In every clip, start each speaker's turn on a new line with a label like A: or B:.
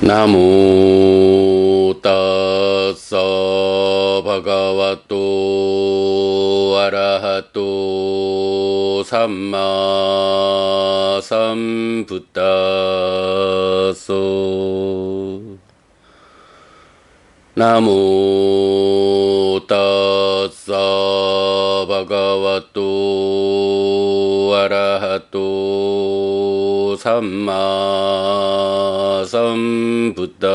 A: 나무 따서 바가와또 아라하또 삼마 삼부따소 나무 따서 바가와또 아라하또 삼마 삼부따소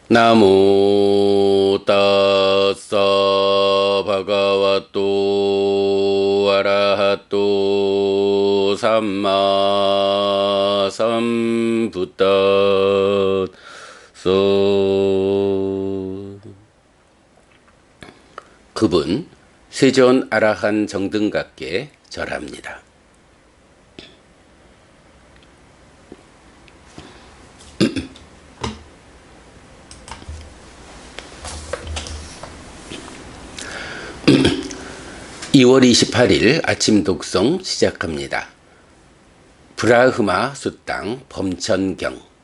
A: 나무 따서 바가와또 아라하또 삼마 삼부따소. 그분 세존 아라한 정등각께 절합니다. (2월 28일) 아침 독송 시작합니다. 브라흐마 수땅 범천경.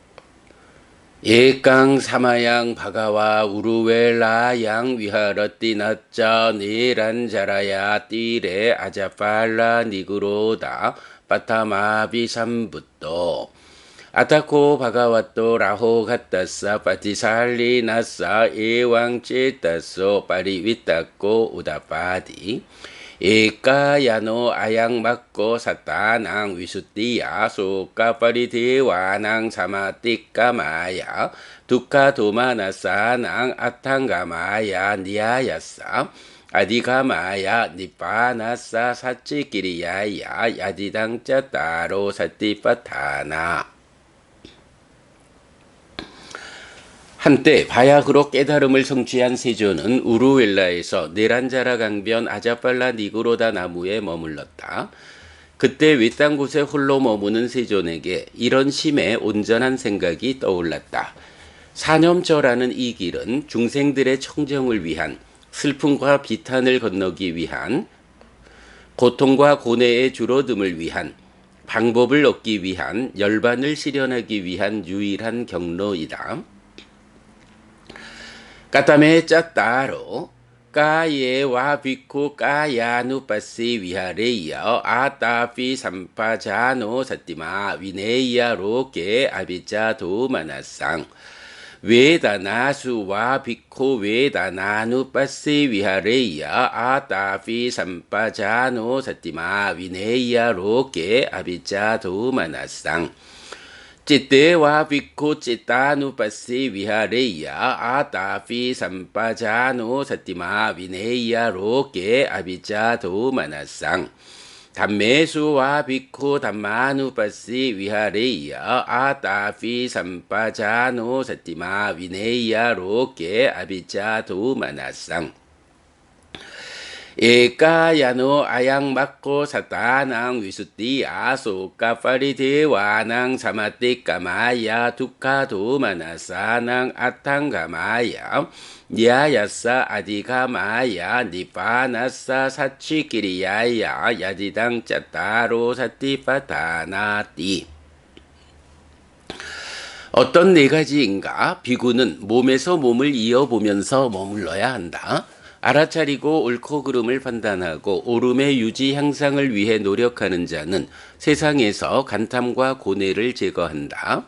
A: 예강 사마양 바가와 우루웰라양 위하러띠나짜 니란자라야 띠레 아자팔라 니그로다 빠타마비 삼붓도 아타코 바가와또 라호 갓다사 파티살리 나사 에왕찌따소 파리위따코 우다파디 에까야노 아양 막고 사타낭 위수띠야 소까파리디와낭 사마띠까마야 두카도마나사낭 아탕가마야 니아야사 아디가마야 니파나사 사치끼리야야 야디당짜 따로 사띠파타나. 한때 바야흐로 깨달음을 성취한 세존은 우루웰라에서 네란자라 강변 아자팔라 니그로다 나무에 머물렀다. 그때 외딴 곳에 홀로 머무는 세존에게 이런 심에 온전한 생각이 떠올랐다. 사념저라는 이 길은 중생들의 청정을 위한, 슬픔과 비탄을 건너기 위한, 고통과 고뇌의 줄어듦을 위한, 방법을 얻기 위한, 열반을 실현하기 위한 유일한 경로이다. 까타메 짜따로 까예와 비쿠 까야누빠시 위하레이여 아따피 삼파자노 사티마 위네이야로케 아비자 도마나상 웨다나수와 비쿠 웨다나누빠시 위하레이여 아따피 삼파자노 사티마 위네이야로케 아비자 도마나상 चित्तेवा भिक्खु चित्तानुपस्सी विहारेय्या आतापि सम्पजानो सतिमा विनेय्या रोके अभिजातो मनस्सं धम्मेषु वा भिक्खु धम्मानुपस्सी विहारेय्या आतापि सम्पजानो सतिमा विनेय्या रोके अभिजातो मनस्सं 에까야노 아양 막고 사타낭 위수띠야 소까파리데와낭 사마띠까마야 두카도마나사낭 아탕가마야 니아야사 아디가마야 니파나사 사치끼리야야 야디당 짜따로 사띠파타나띠. 어떤 네 가지인가? 비구는 몸에서 몸을 이어보면서 머물러야 한다. 알아차리고 옳고 그름을 판단하고 옳음의 유지 향상을 위해 노력하는 자는 세상에서 간탐과 고뇌를 제거한다.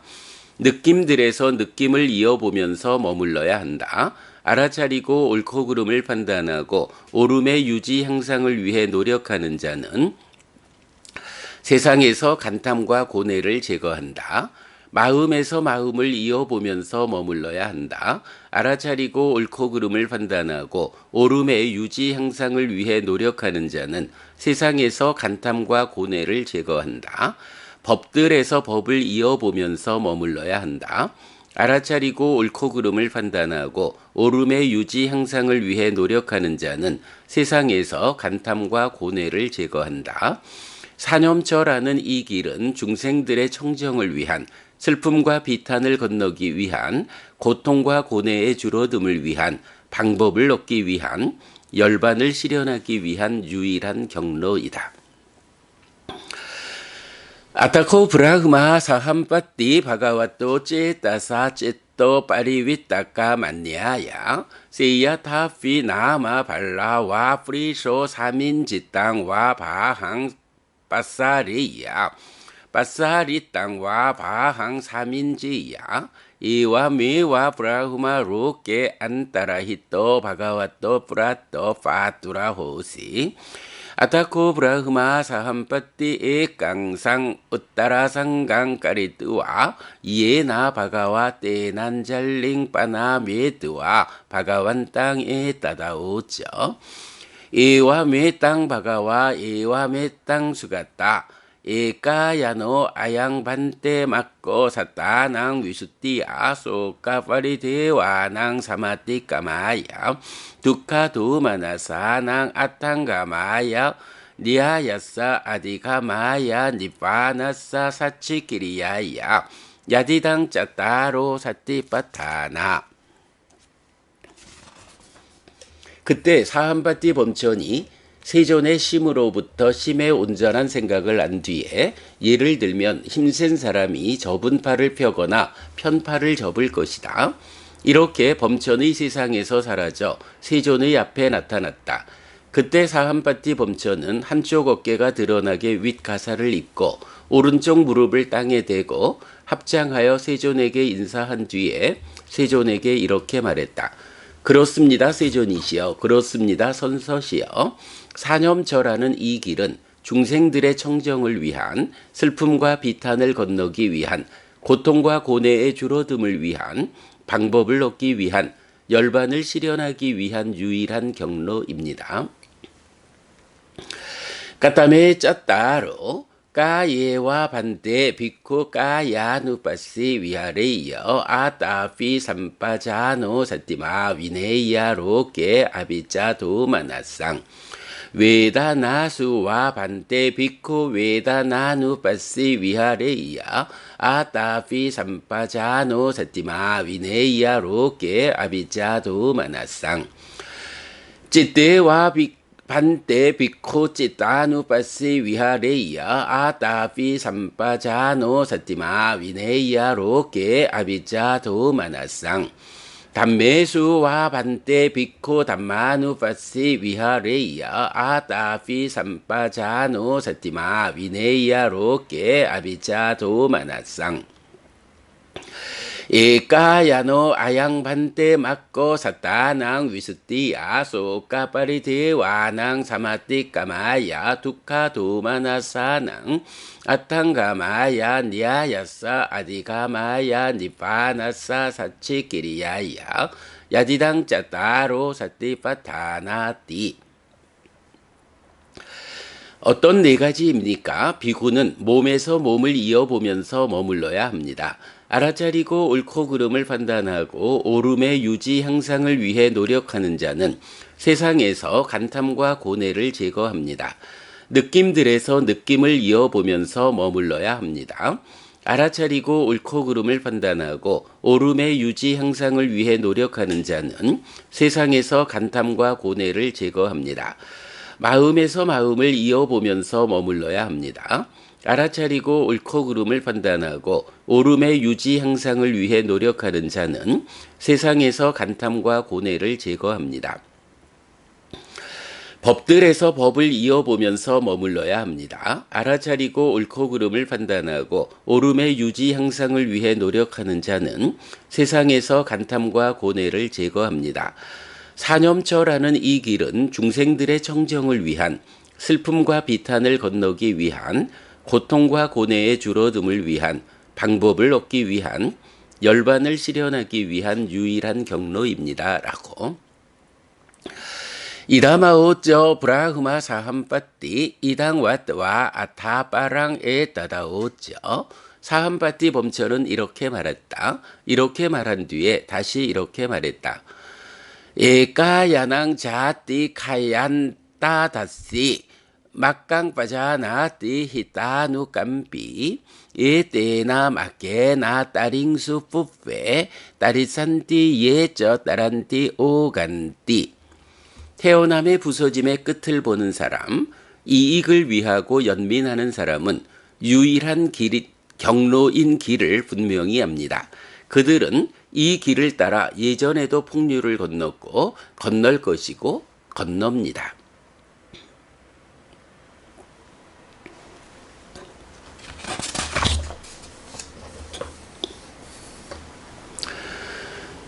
A: 느낌들에서 느낌을 이어보면서 머물러야 한다. 알아차리고 옳고 그름을 판단하고 옳음의 유지 향상을 위해 노력하는 자는 세상에서 간탐과 고뇌를 제거한다. 마음에서 마음을 이어보면서 머물러야 한다. 알아차리고 옳고 그름을 판단하고 옳음의 유지 향상을 위해 노력하는 자는 세상에서 간탐과 고뇌를 제거한다. 법들에서 법을 이어보면서 머물러야 한다. 알아차리고 옳고 그름을 판단하고 옳음의 유지 향상을 위해 노력하는 자는 세상에서 간탐과 고뇌를 제거한다. 사념저라는 이 길은 중생들의 청정을 위한, 슬픔과 비탄을 건너기 위한, 고통과 고뇌의 줄어듦을 위한, 방법을 얻기 위한, 열반을 실현하기 위한 유일한 경로이다. Atako Brahma Sahampati Bhagavato Cetasa Cetto Parivittaka Manyaya Siyatha Nama Palla Va Friso Samin Jitang Va Bahang Pasariya Pasaritang Va Bahang Saminjiya Iwa Mewa Brahma Roke Antarahito Bhagavato Prato Fatura Hosi Atako Brahma Sahampati Ekangsang Uttarasanggang Karitua Yena Bhagavate Nanjalling Panametua Bhagavantang Etadaocho Ewa Metang Bhagava Ewa Metang Sugata Ekayano Ayang Bante Makko Satanang Visutia Soka Paridewanang Samati Kamaya Dukha Dumanasanang Attangamaya Niyayasa Adhikamaya Nippanasa Satchikiriyaya Yadidang Chattaro Satipatthana. 그때 사한바티 범천이 세존의 심으로부터 심의 온전한 생각을 안 뒤에 예를 들면 힘센 사람이 접은 팔을 펴거나 편 팔을 접을 것이다. 이렇게 범천의 세상에서 사라져 세존의 앞에 나타났다. 그때 사한바티 범천은 한쪽 어깨가 드러나게 윗가사를 입고 오른쪽 무릎을 땅에 대고 합장하여 세존에게 인사한 뒤에 세존에게 이렇게 말했다. 그렇습니다, 세존이시여. 그렇습니다, 선서시여. 사념처라는 이 길은 중생들의 청정을 위한, 슬픔과 비탄을 건너기 위한, 고통과 고뇌의 줄어듦을 위한, 방법을 얻기 위한, 열반을 실현하기 위한 유일한 경로입니다. 까따메 짜따로 까예와 반대 비쿠 까야누빠시 위하레이여 아따피 삼빠자노 사티마 위네이야로게 아비자 도마나상 웨다나수와 반대 비쿠 웨다나누빠시 위하레이야 아따피 삼빠자노 사티마 위네이야로게 아비자 도마나상 찌떼와 반대 비코 찌따누빠시 위하레이야 아따피 삼빠자노 사티마 위네이야 로게 아비자 도마나상 담메수와 반대 비코 담마누빠시 위하레이야 아따피 삼빠자노 사티마 위네이야 로게 아비자 도마나상 에까야노 아양반테 막고 사타낭 위스티야 소까파리데와낭 사마티까마야 두카도마나사낭 아탕가마야 니아야사 아디가마야 니파나사 사치키리야야 야디당 짜따로 사티파타나티. 어떤 네 가지입니까? 비구는 몸에서 몸을 이어보면서 머물러야 합니다. 알아차리고 옳고 그름을 판단하고 옳음의 유지 향상을 위해 노력하는 자는 세상에서 간탐과 고뇌를 제거합니다. 느낌들에서 느낌을 이어보면서 머물러야 합니다. 알아차리고 옳고 그름을 판단하고 옳음의 유지 향상을 위해 노력하는 자는 세상에서 간탐과 고뇌를 제거합니다. 마음에서 마음을 이어보면서 머물러야 합니다. 알아차리고 옳고 그름을 판단하고 옳음의 유지 향상을 위해 노력하는 자는 세상에서 간탐과 고뇌를 제거합니다. 법들에서 법을 이어보면서 머물러야 합니다. 알아차리고 옳고 그름을 판단하고 옳음의 유지 향상을 위해 노력하는 자는 세상에서 간탐과 고뇌를 제거합니다. 사념처라는 이 길은 중생들의 청정을 위한, 슬픔과 비탄을 건너기 위한, 고통과 고뇌의 줄어듦을 위한, 방법을 얻기 위한, 열반을 실현하기 위한 유일한 경로입니다. 라고. 이다마오쩌 브라흐마 사함빠띠 이당왓와 아타빠랑에 따다오쩌. 사함빠띠 범철은 이렇게 말했다. 이렇게 말한 뒤에 다시 이렇게 말했다. 에까야낭 자띠 카얀 따다시 막강 빠자나띠 히타누 깜비 에테나 마케나 따링수 뿌페 따리산띠 예쩌 따란띠 오간띠. 태어남의 부서짐의 끝을 보는 사람, 이익을 위하고 연민하는 사람은 유일한 경로인 길을 분명히 합니다. 그들은 이 길을 따라 예전에도 풍류를 건넜고 건널 것이고 건넙니다.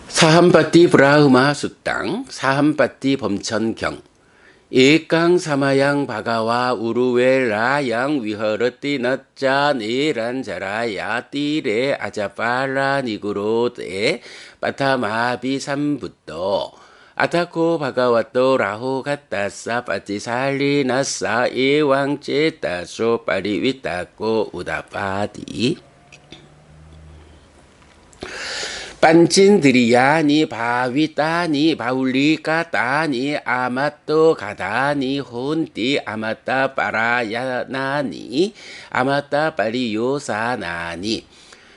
A: 사함바띠 브라흐마 수땅 사함바띠 범천경 에깡 사마양 바가와 우루ዌ 라양 위허르띠 나짜 네란 자라야 띠레 아자팔라 니구로데 빠타마비 삼부또 아타코 바가와또 라호 가따싸 빠티살리 나싸 에왕제 따소 빠리위따코 우다파디 빤친드리야니 바위따니 바울리까따니 아마또 가다니 혼띠 아마따 빠라야나니 아마따 빠리요사나니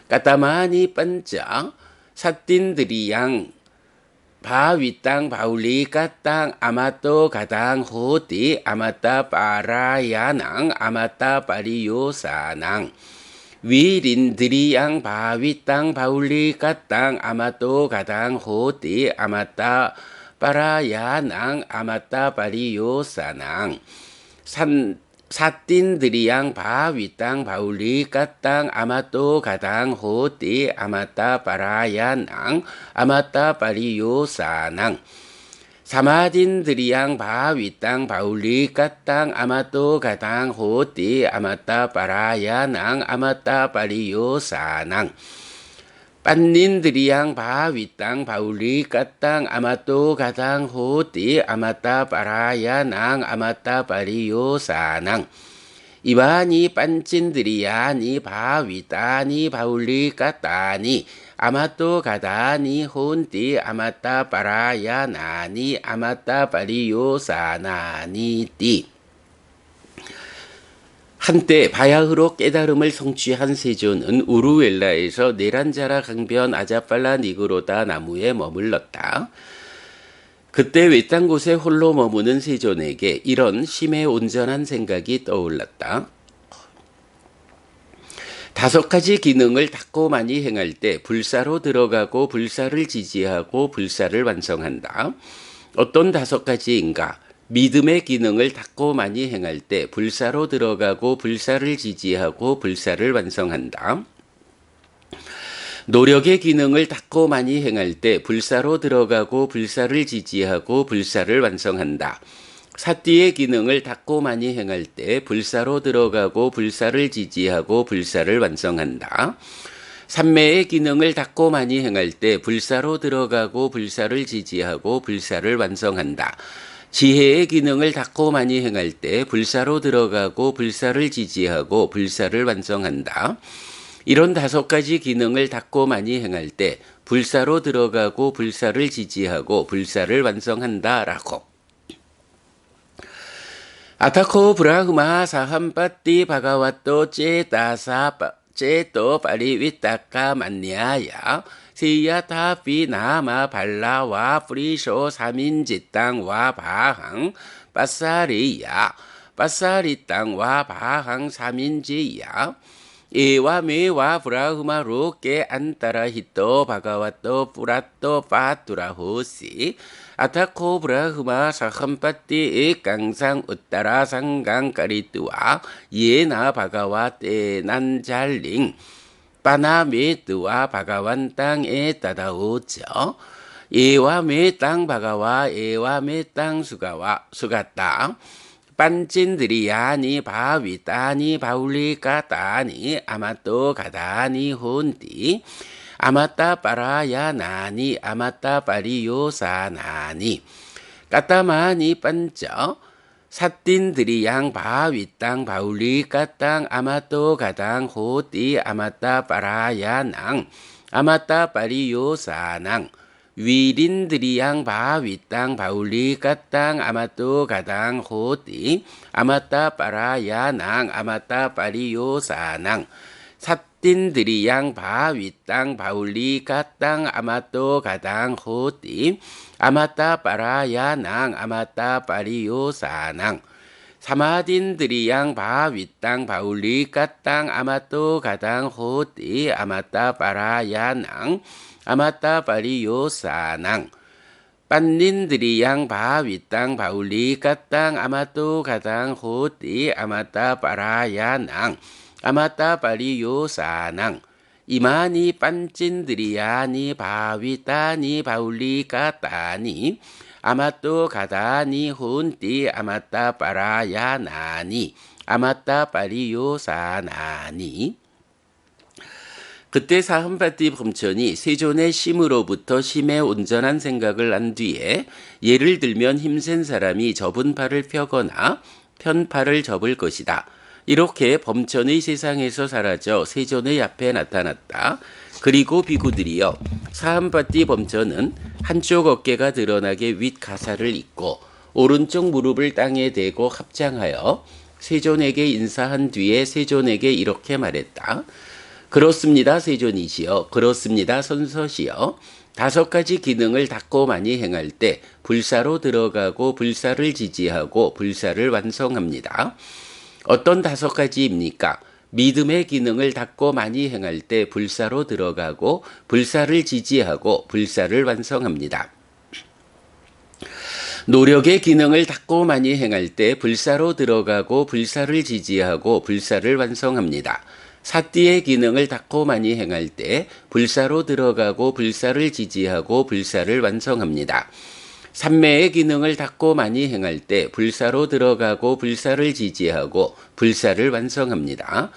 A: 까따마니 빤짱 사틴드리양 바위땅 바울리까땅 아마또 가당 호띠 아마따 빠라야낭 아마따 빠리요사낭 위린드리양 바위땅 바울리까땅 아마또 가당 호띠 아마따 빠라야낭 아마따 빠리요사낭 사틴드리양 바위땅 바울리까땅 아마또 가당 호띠 아마따 빠라야낭 아마따 빠리요사낭 사마딘드리양 바위땅 바울리까땅 아마또 가당 호띠 아마따 빠라야낭 아마따 빠리요사낭 빤닌드리양 바위땅 바울리까땅 아마또 가당 호띠 아마따 빠라야낭 아마따 빠리요사낭 이바니 빤친드리야니 바위따니 바울리까따니 아마또 가다니 혼띠 아마따 빠라야나니 아마따 빠리요사나니 띠 한때 바야흐로 깨달음을 성취한 세존은 우루웰라에서 네란자라 강변 아자팔라 니그로다 나무에 머물렀다. 그때 외딴 곳에 홀로 머무는 세존에게 이런 심해 온전한 생각이 떠올랐다. 5가지 기능을 닦고만이 행할 때 불사로 들어가고 불사를 지지하고 불사를 완성한다. 어떤 5가지인가? 믿음의 기능을 닦고만이 행할 때 불사로 들어가고 불사를 지지하고 불사를 완성한다. 노력의 기능을 닦고만이 행할 때 불사로 들어가고 불사를 지지하고 불사를 완성한다. 사띠의 기능을 닦고만이 행할 때 불사로 들어가고 불사를 지지하고 불사를 완성한다. 삼매의 기능을 닦고만이 행할 때 불사로 들어가고 불사를 지지하고 불사를 완성한다. 지혜의 기능을 닦고만이 행할 때 불사로 들어가고 불사를 지지하고 불사를 완성한다. 이런 5가지 기능을 닦고만이 행할 때 불사로 들어가고 불사를 지지하고 불사를 완성한다라고. 아타코 브라흐마 사함빠띠 바가와또 제또 빠리위따까 만냐야 시야타피 나마 발라와 프리쇼 사민지땅와 바항 빠사리야 빠사리땅와 바항 사민지야 에와 메와 브라흐마 로케 안타라 히토 바가와또 뿌라또 파투라 호시 아타코 브라흐마 사함빠띠 에깡상 우따라 상강 까리뚜와 예나 바가와 떼난 잘링 빠나메뚜와 바가완 땅에 따다오죠. 에와 메땅 바가와 에와 메땅 수가따 빤친드리야니 바위따니 바울리까따니 아마또 가다니 혼띠 아마따 빠라야나니 아마따 빠리요사나니 까따마니 빤쩌 사틴드리양 바위땅 바울리까땅 아마또 가당 호띠 아마따 빠라야낭 아마따 빠리요사낭 위린드리양 바위땅 바울리까땅 아마또 가당 호띠 아마따 빠라야낭 아마따 빠리요사낭 사틴드리양 바위땅 바울리까땅 아마또 가당 호띠 아마따 빠라야낭 아마따 빠리요사낭 사마딘드리양 바윗땅 바울리까땅 아마또 가당 호띠 아마따 빠라야낭 아마따 빠리요사낭 빤닌드리양 바윗땅 바울리까땅 아마또 가당 호띠 아마따 빠라야낭 아마따 빠리요사낭 이마니 빤찐드리야니 바윗따니 바울리까따니 아마또 가다니 혼띠 아마따 빠라야나니 아마따 빠리요사나니. 그때 사흠파티 범천이 세존의 심으로부터 심의 온전한 생각을 한 뒤에 예를 들면 힘센 사람이 접은 팔을 펴거나 편 팔을 접을 것이다. 이렇게 범천의 세상에서 사라져 세존의 앞에 나타났다. 그리고 비구들이여, 사함파티 범천은 한쪽 어깨가 드러나게 윗가사를 입고 오른쪽 무릎을 땅에 대고 합장하여 세존에게 인사한 뒤에 세존에게 이렇게 말했다. 그렇습니다, 세존이시여. 그렇습니다, 선서시여. 5가지 기능을 닦고 많이 행할 때 불사로 들어가고 불사를 지지하고 불사를 완성합니다. 어떤 5가지입니까? 믿음의 기능을 닦고 많이 행할 때 불사로 들어가고 불사를 지지하고 불사를 완성합니다. 노력의 기능을 닦고 많이 행할 때 불사로 들어가고 불사를 지지하고 불사를 완성합니다. 사띠의 기능을 닦고 많이 행할 때 불사로 들어가고 불사를 지지하고 불사를 완성합니다. 삼매의 기능을 닦고 많이 행할 때 불사로 들어가고 불사를 지지하고 불사를 완성합니다.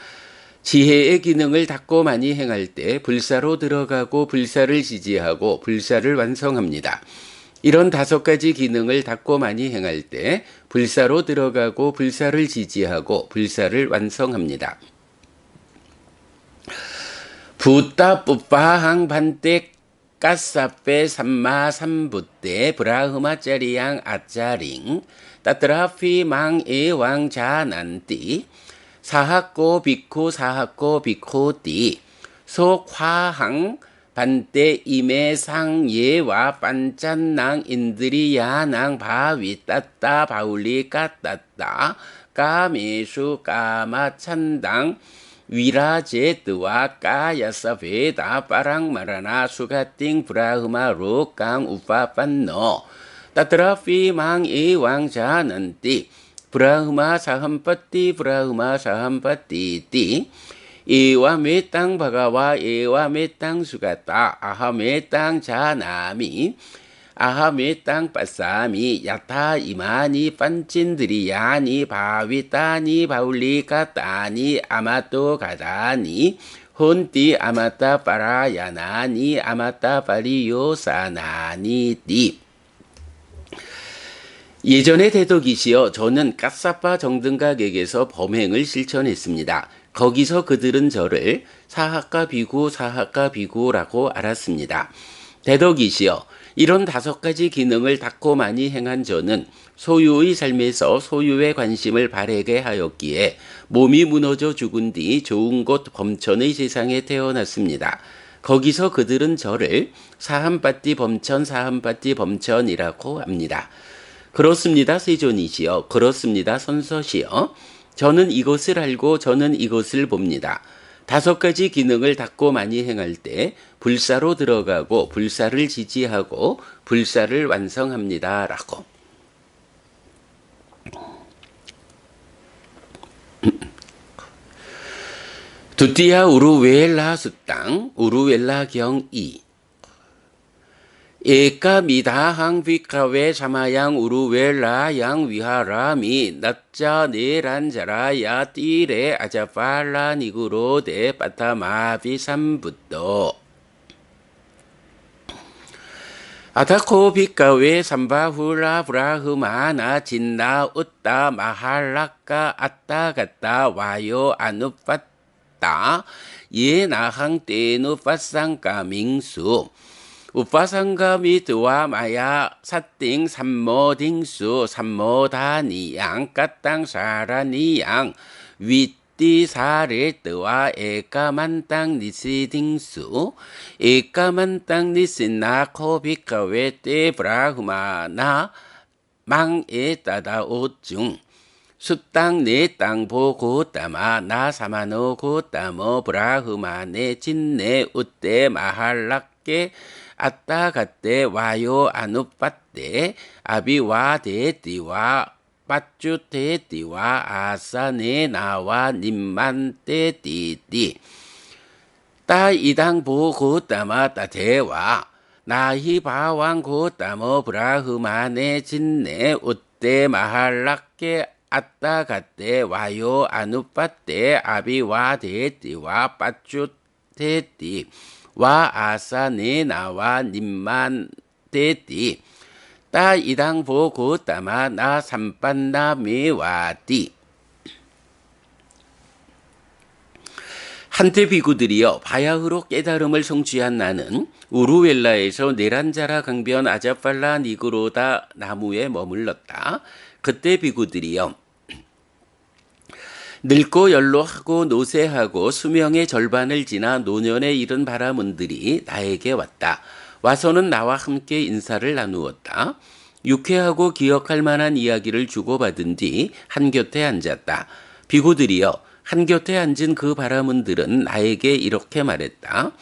A: 지혜의 기능을 닦고 많이 행할 때 불사로 들어가고 불사를 지지하고 불사를 완성합니다. 이런 5가지 기능을 닦고 많이 행할 때 불사로 들어가고 불사를 지지하고 불사를 완성합니다. 부따 뿌빠항 반떼 까사페 삼마 삼부떼 브라흐마 짜리양 아짜링 따트라피 망에왕 자난띠 사학고 비쿠 사학고 비코띠 속화항 반떼 임해상 예와 반짠낭 인드리야낭 바위 따따 바울리 까따따 까메수 까마찬당 위라제트와 까야사베다 빠랑마라나 수가띵 브라흐마 로깡 우파판노 따트라피 망에왕 자난띠 브라흐마 사함파띠 브라흐마 사함파띠띠 에와메땅 바가와 에와메땅 수가따 아하메땅 자나미 아하메땅 빠사미 야타 이마니 빤찐드리야니 바위따니 바울리까따니 아마또 가다니 혼띠 아마따 빠라야나니 아마따 빠리요사나니띠. 예전의 대덕이시여, 저는 까사빠 정등각에게서 범행을 실천했습니다. 거기서 그들은 저를 사학가 비구 사학가 비구라고 알았습니다. 대덕이시여, 이런 5가지 기능을 닦고 많이 행한 저는 소유의 삶에서 소유의 관심을 바래게 하였기에 몸이 무너져 죽은 뒤 좋은 곳 범천의 세상에 태어났습니다. 거기서 그들은 저를 사함파티 범천 사함파티 범천이라고 합니다. 그렇습니다, 세존이시여. 그렇습니다, 선서시여. 저는 이것을 알고 저는 이것을 봅니다. 5가지 기능을 닦고 많이 행할 때 불사로 들어가고 불사를 지지하고 불사를 완성합니다. 라고. 두띠야 우루웰라 수땅 우루웰라 경이 에까 미다항 비카웨 사마양 우루웰라 양 위하라미 낫자 네란자라야 띠레 아자팔라 니구로 데 빠타마비 삼붓도 아타코 비카웨 삼바후라 브라흐마나 진나 웃다 마할라까 아따 갔다 와요 아누빠따 예나항 떼누 빠상까 밍수 우파상가 미트와 마야 사띵 삼모딩수 삼모다니양 까땅 사라니양 윗띠 사레트와 에까만땅 니시딩수 에까만땅 니시나 코비카웨 떼 브라흐마나 망에 따다 오중 수땅 내 땅 보고 따마 나 사마노 고따모 브라흐마네 진네 우떼 마할락게 아따 갔대 와요 아누빠떼 아비와 데띠와 빠쭈테띠와 아사네 나와 님만떼 띠띠 따 이당 보고 따마 따대와 나히 바왕 고따모 브라흐마네 진네 우떼 마할락게 아따 갔대 와요 아누빠떼 아비와 데띠와 빠쭈테띠 와 아사 네 나와 님만 데띠 따 이당 보고 따마 나 삼빤나 메와띠. 한때 비구들이여 바야흐로 깨달음을 성취한 나는 우루웰라에서 네란자라 강변 아자팔라 니그로다 나무에 머물렀다. 그때 비구들이여 늙고 연로하고 노쇠하고 수명의 절반을 지나 노년에 이른 바라문들이 나에게 왔다. 와서는 나와 함께 인사를 나누었다. 유쾌하고 기억할 만한 이야기를 주고받은 뒤 한곁에 앉았다. 비구들이여 한곁에 앉은 그 바라문들은 나에게 이렇게 말했다.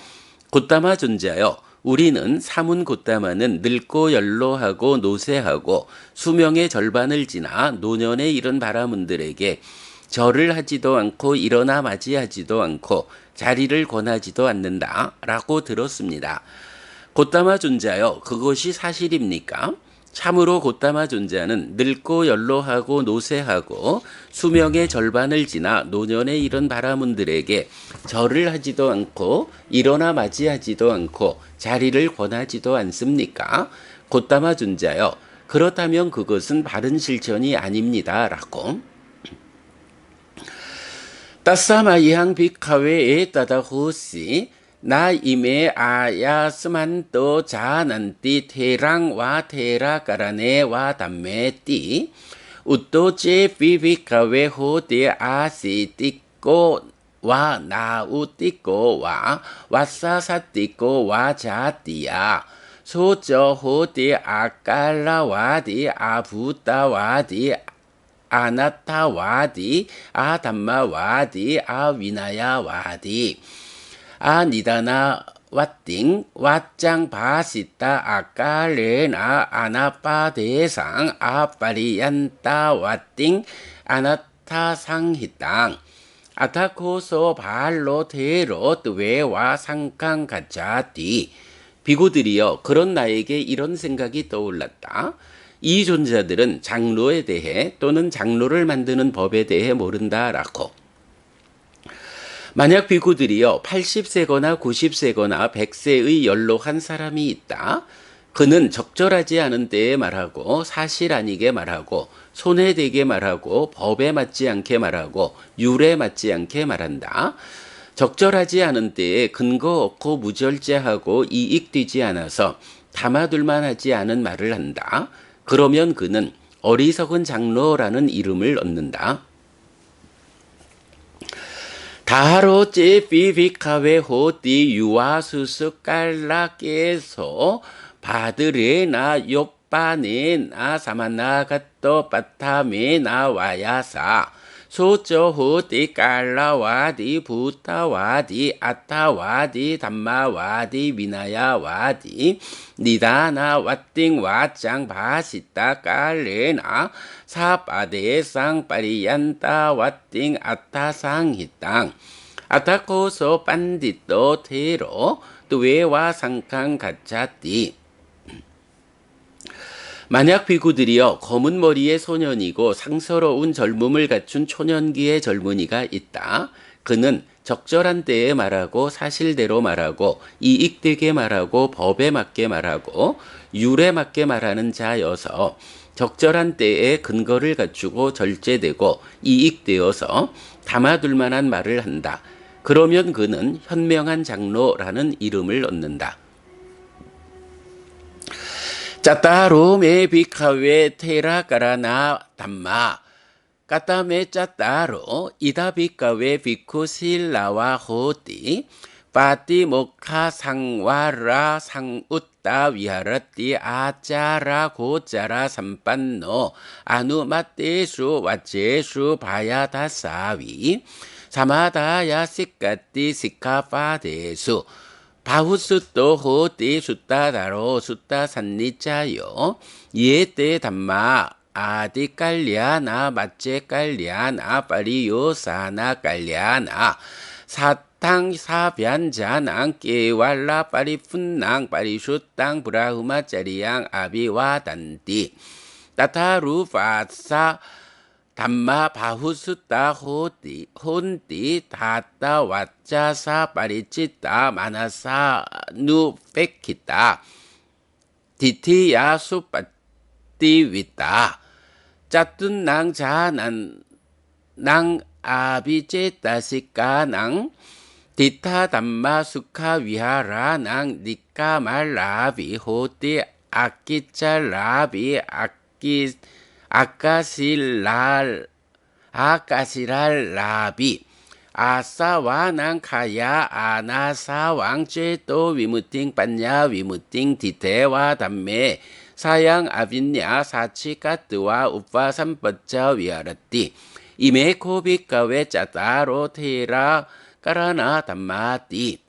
A: 고따마 존자여 우리는 사문 고따마는 늙고 연로하고 노쇠하고 수명의 절반을 지나 노년에 이른 바라문들에게 절을 하지도 않고 일어나 맞이하지도 않고 자리를 권하지도 않는다 라고 들었습니다. 고따마 존자여 그것이 사실입니까? 참으로 고따마 존자는 늙고 연로하고 노쇠하고 수명의 절반을 지나 노년에 이른 바라문들에게 절을 하지도 않고 일어나 맞이하지도 않고 자리를 권하지도 않습니까? 고따마 존자여 그렇다면 그것은 바른 실천이 아닙니다 라고. 따사마이항 비카웨에 따다호시 나 이메 아야스만또 자난띠 테랑와 테라가라네와 담메띠 우또제 비비카웨 호데 아시띠꼬 와 나우띠꼬 와 와사사띠꼬 와 자띠야 소저 호데 아깔라와디 아부따와디 아나타와디 아담마와디 아위나야와디 아니다나 왓띵 왓짱 바시타 아까레나 아나파대상 아파리얀타 왓띵 아나타상히땅 아타코소 발로 테로 뜨웨와 상캉 가자띠. 비구들이여 그런 나에게 이런 생각이 떠올랐다. 이 존자들은 장로에 대해 또는 장로를 만드는 법에 대해 모른다라고. 만약 비구들이여 80세거나 90세거나 100세의 연로한 사람이 있다. 그는 적절하지 않은 때에 말하고 사실 아니게 말하고 손에 대게 말하고 법에 맞지 않게 말하고 율에 맞지 않게 말한다. 적절하지 않은 때에 근거 없고 무절제하고 이익되지 않아서 담아둘만 하지 않은 말을 한다. 그러면 그는 어리석은 장로라는 이름을 얻는다. 다하로 제비비카웨 호띠 유아수스 깔라께서 바드레나 요빠네나 사마나가또 빠타메나 와야사 소저호디 깔라와디 부타와디 아타와디 담마와디 미나야와디 니다나 왓띵 와짱 바시타 깔레나 사바데상 파리얀타 왓띵 아타상 히땅 아타코소 빤디또 테로 뚜웨와 상캉 가차띠. 만약 비구들이여 검은 머리의 소년이고 상서로운 젊음을 갖춘 초년기의 젊은이가 있다. 그는 적절한 때에 말하고 사실대로 말하고 이익되게 말하고 법에 맞게 말하고 율에 맞게 말하는 자여서 적절한 때에 근거를 갖추고 절제되고 이익되어서 담아둘 만한 말을 한다. 그러면 그는 현명한 장로라는 이름을 얻는다. 짜따로 메 비카웨 테라가라나 담마 까따메 짜따로 이다 비카웨 비쿠실라와 호띠 파티모카 상와라 상웃다 위하라띠 아짜라 고짜라 삼빤노 아누마떼수 와제수 바야다사위 사마다야 시까띠 시카파데수 바후스또 호띠 숫다다로 숫다 산니짜요 예때 담마 아디 깔리아나 맞제 깔리아나 빠리요 사나 깔리아나 사탕 사변자낭 깨왈라 빠리 푼낭 빠리 숫땅 브라흐마 짜리양 아비와 단띠 따타루 파사 담마 바후스따 호띠 혼띠 다따 왓자사 빠리찌따 마나사 누페키따 디티야 수빠띠 위따 짜뜬낭 자난 낭 아비제따시까낭 디타 담마 수카 위하라낭 니까말라비 호띠 아끼짤라비 아까시랄라비 아사와낭 카야 아나사왕 죄또 위무팅 반야 위무팅 디테와 담메 사양 아빈야 사치까뜨와 우파 삼뻗자 위아라띠 이메코비카웨 짜따로 테라 까라나 담마띠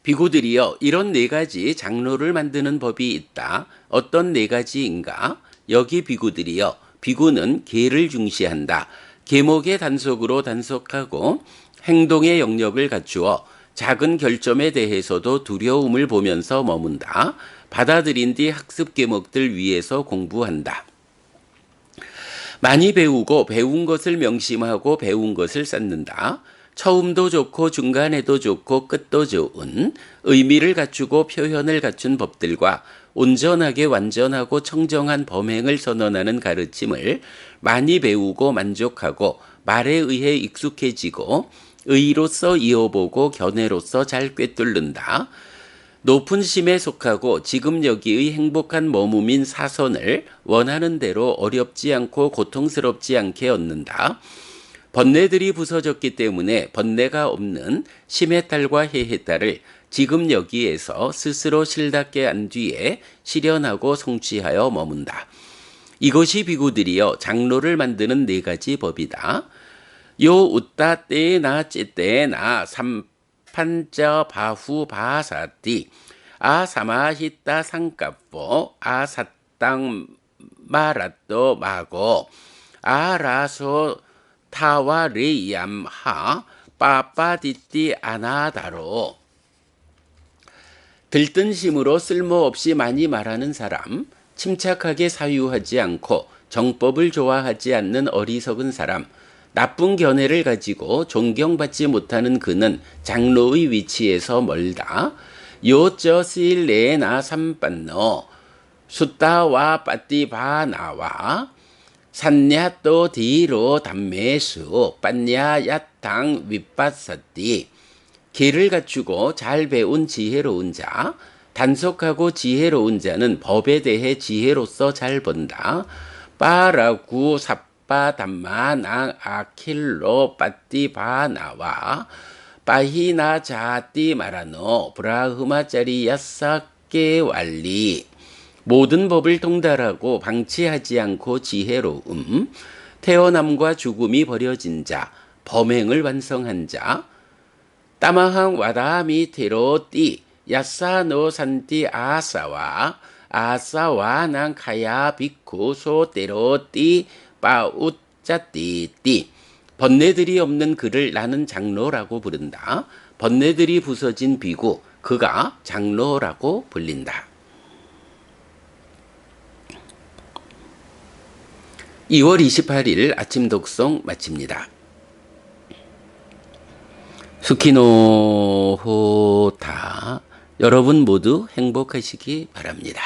A: 비구들이여 이런 네 가지 장로를 만드는 법이 있다. 어떤 네 가지인가? 여기 비구들이여 비구는 계를 중시한다. 계목의 단속으로 단속하고 행동의 영역을 갖추어 작은 결점에 대해서도 두려움을 보면서 머문다. 받아들인 뒤 학습 계목들 위에서 공부한다. 많이 배우고 배운 것을 명심하고 배운 것을 쌓는다. 처음도 좋고 중간에도 좋고 끝도 좋은 의미를 갖추고 표현을 갖춘 법들과 온전하게 완전하고 청정한 범행을 선언하는 가르침을 많이 배우고 만족하고 말에 의해 익숙해지고 의로서 이어보고 견해로서 잘 꿰뚫는다. 높은 심에 속하고 지금 여기의 행복한 머무민 사선을 원하는 대로 어렵지 않고 고통스럽지 않게 얻는다. 번뇌들이 부서졌기 때문에 번뇌가 없는 심의 딸과 해의 딸을 지금 여기에서 스스로 실답게 한 뒤에 실현하고 성취하여 머문다. 이것이 비구들이여 장로를 만드는 네 가지 법이다. 요 웃다 때나 찌때나 삼판자 바후 바사띠 아사마히따 상갑보 아사땅 마라또 마고 아라소 타와레이암하 빠빠디띠 아나다로 들뜬 심으로 쓸모없이 많이 말하는 사람, 침착하게 사유하지 않고 정법을 좋아하지 않는 어리석은 사람, 나쁜 견해를 가지고 존경받지 못하는 그는 장로의 위치에서 멀다. 요쩌실레나 삼빤노 숫다와 빠띠바나와 산냐 또 뒤로 담매수 빤냐 야탕 윗바사띠 길을 갖추고 잘 배운 지혜로운 자, 단속하고 지혜로운 자는 법에 대해 지혜로서 잘 본다. 빠라구 삽바 담마낭 아킬로 빠띠바나와 빠히나 자띠 마라노 브라흐마 짜리야사께 완리 모든 법을 통달하고 방치하지 않고 지혜로움, 태어남과 죽음이 버려진 자, 범행을 완성한 자, 따마항 와다미 테로띠 야사노 산띠 아사와 아사와난 카야 비쿠 소테로띠 빠우짜띠띠 번뇌들이 없는 그를 나는 장로라고 부른다. 번뇌들이 부서진 비구, 그가 장로라고 불린다. 2월 28일 아침 독송 마칩니다. 수키노호타 여러분 모두 행복하시기 바랍니다.